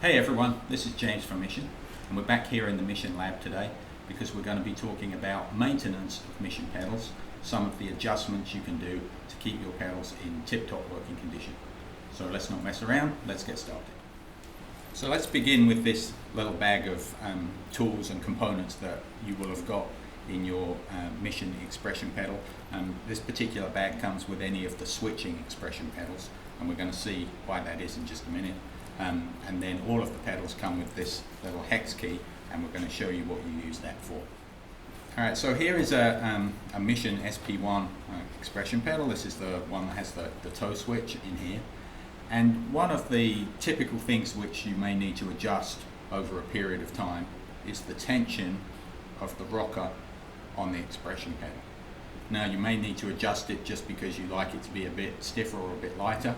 Hey everyone, this is James from Mission, and we're back here in the Mission lab today because we're going to be talking about maintenance of Mission pedals, some of the adjustments you can do to keep your pedals in tip-top working condition. So let's not mess around, let's get started. So let's begin with this little bag of tools and components that you will have got in your Mission expression pedal. This particular bag comes with any of the switching expression pedals, and we're going to see why that is in just a minute. And then all of the pedals come with this little hex key, and we're going to show you what you use that for. Alright, so here is a Mission Sp1 expression pedal. This is the one that has the toe switch in here. And one of the typical things which you may need to adjust over a period of time is the tension of the rocker on the expression pedal. Now you may need to adjust it just because you like it to be a bit stiffer or a bit lighter.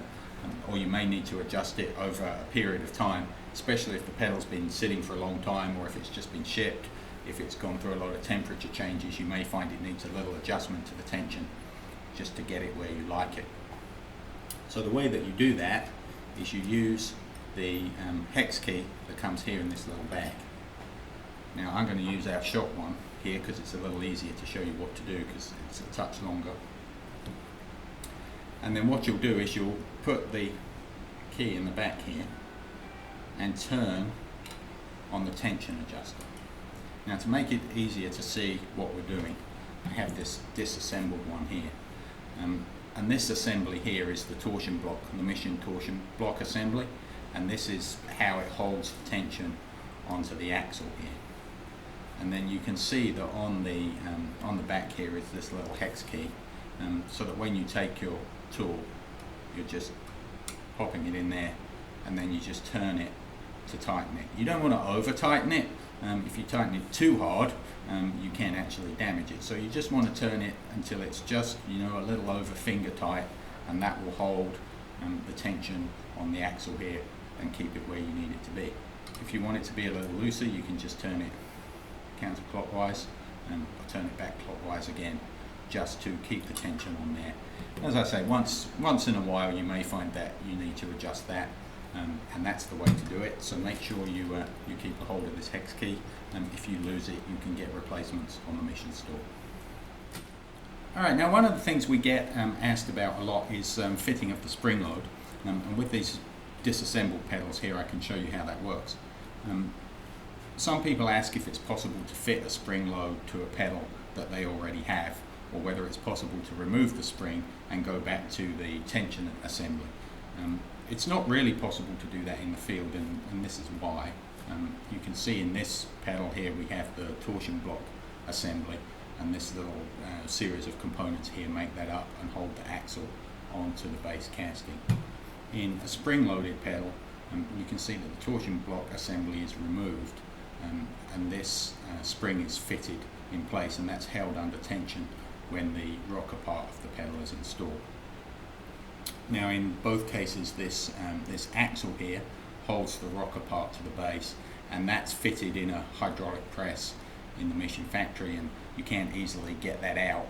Or you may need to adjust it over a period of time, especially if the pedal's been sitting for a long time or if it's just been shipped. If it's gone through a lot of temperature changes, you may find it needs a little adjustment to the tension just to get it where you like it. So the way that you do that is you use the hex key that comes here in this little bag. Now I'm going to use our shop one here because it's a little easier to show you what to do because it's a touch longer. And then what you'll do is you'll put the key in the back here and turn on the tension adjuster. Now to make it easier to see what we're doing, I have this disassembled one here. And this assembly here is the torsion block, the Mission torsion block assembly, and this is how it holds the tension onto the axle here. And then you can see that on the back here is this little hex key, so that when you take your tool, you're just popping it in there and then you just turn it to tighten it. You don't want to over tighten it. If you tighten it too hard, you can actually damage it. So you just want to turn it until it's just a little over finger tight, and that will hold the tension on the axle here and keep it where you need it to be. If you want it to be a little looser, you can just turn it counterclockwise or turn it back clockwise again, just to keep the tension on there. As I say, once in a while you may find that you need to adjust that, and that's the way to do it. So make sure you keep a hold of this hex key, and if you lose it, you can get replacements on the Mission store. Alright, now one of the things we get asked about a lot is fitting of the spring load, and with these disassembled pedals here I can show you how that works. Some people ask if it's possible to fit a spring load to a pedal that they already have, or whether it's possible to remove the spring and go back to the tension assembly. It's not really possible to do that in the field, and this is why. You can see in this pedal here we have the torsion block assembly, and this little series of components here make that up and hold the axle onto the base casting. In a spring-loaded pedal, you can see that the torsion block assembly is removed, and this spring is fitted in place, and that's held under tension when the rocker part of the pedal is installed. Now in both cases this axle here holds the rocker part to the base, and that's fitted in a hydraulic press in the Mission factory, and you can't easily get that out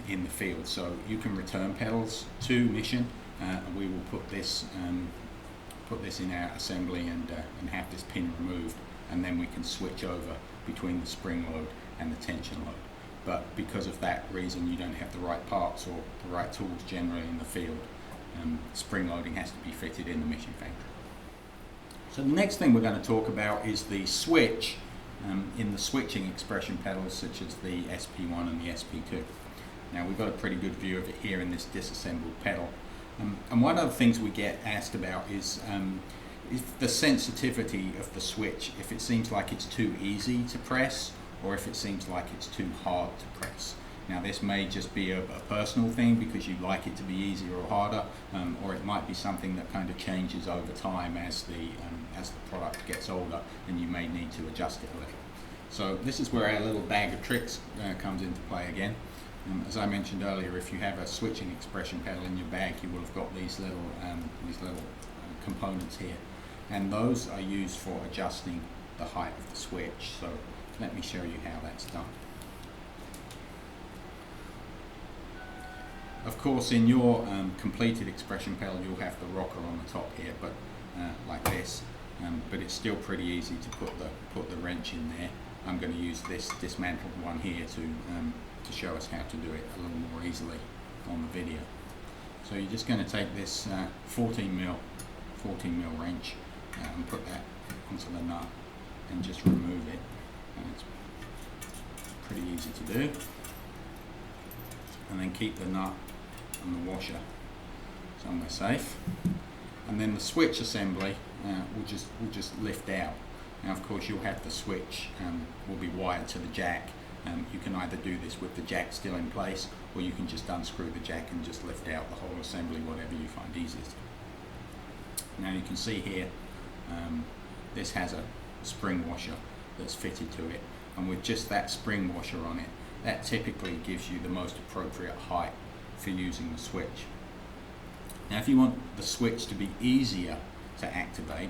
in the field. So you can return pedals to Mission, and we will put this in our assembly and have this pin removed, and then we can switch over between the spring load and the tension load. But because of that reason, you don't have the right parts or the right tools generally in the field. Spring loading has to be fitted in the Mission factory. So the next thing we're going to talk about is the switch in the switching expression pedals, such as the Sp1 and the Sp2. Now we've got a pretty good view of it here in this disassembled pedal. And one of the things we get asked about is the sensitivity of the switch, if it seems like it's too easy to press or if it seems like it's too hard to press. Now this may just be a personal thing because you like it to be easier or harder, or it might be something that kind of changes over time as the product gets older, and you may need to adjust it a little. So this is where our little bag of tricks comes into play again. As I mentioned earlier, if you have a switching expression pedal in your bag, you will have got these little components here, and those are used for adjusting the height of the switch. So let me show you how that's done. Of course, in your completed expression pedal, you'll have the rocker on the top here, but like this. but it's still pretty easy to put the wrench in there. I'm going to use this dismantled one here to show us how to do it a little more easily on the video. So you're just going to take this 14 mil wrench and put that onto the nut and just remove it. And it's pretty easy to do. And then keep the nut and the washer somewhere safe. And then the switch assembly will just lift out. Now of course you'll have the switch will be wired to the jack. You can either do this with the jack still in place, or you can just unscrew the jack and just lift out the whole assembly, whatever you find easiest. Now you can see here, this has a spring washer that's fitted to it, and with just that spring washer on it, that typically gives you the most appropriate height for using the switch. Now if you want the switch to be easier to activate,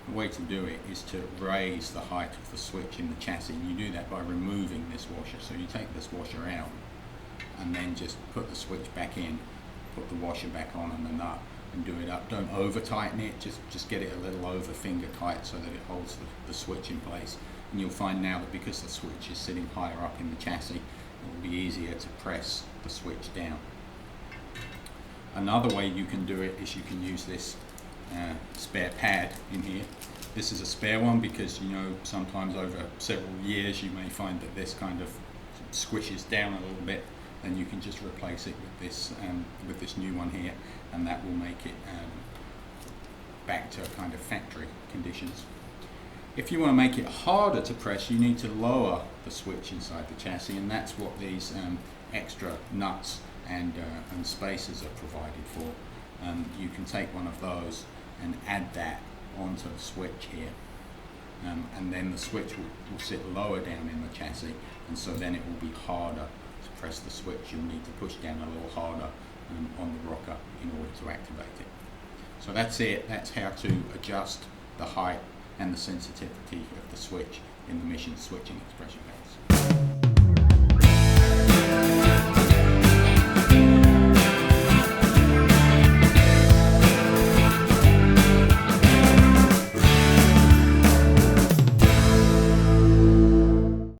the way to do it is to raise the height of the switch in the chassis, and you do that by removing this washer. So you take this washer out and then just put the switch back in, put the washer back on and the nut, and do it up. Don't over tighten it, just get it a little over finger tight so that it holds the switch in place. And you'll find now that because the switch is sitting higher up in the chassis, it will be easier to press the switch down. Another way you can do it is you can use this spare pad in here. This is a spare one because, you know, sometimes over several years you may find that this kind of squishes down a little bit. Then you can just replace it with this new one here, and that will make it back to kind of factory conditions. If you want to make it harder to press, you need to lower the switch inside the chassis, and that's what these extra nuts and spacers are provided for. You can take one of those and add that onto the switch here, and then the switch will sit lower down in the chassis, and so then it will be harder to press the switch. You'll need to push down a little harder on the rocker in order to activate it. So that's it. That's how to adjust the height and the sensitivity of the switch in the Mission switching expression pedals.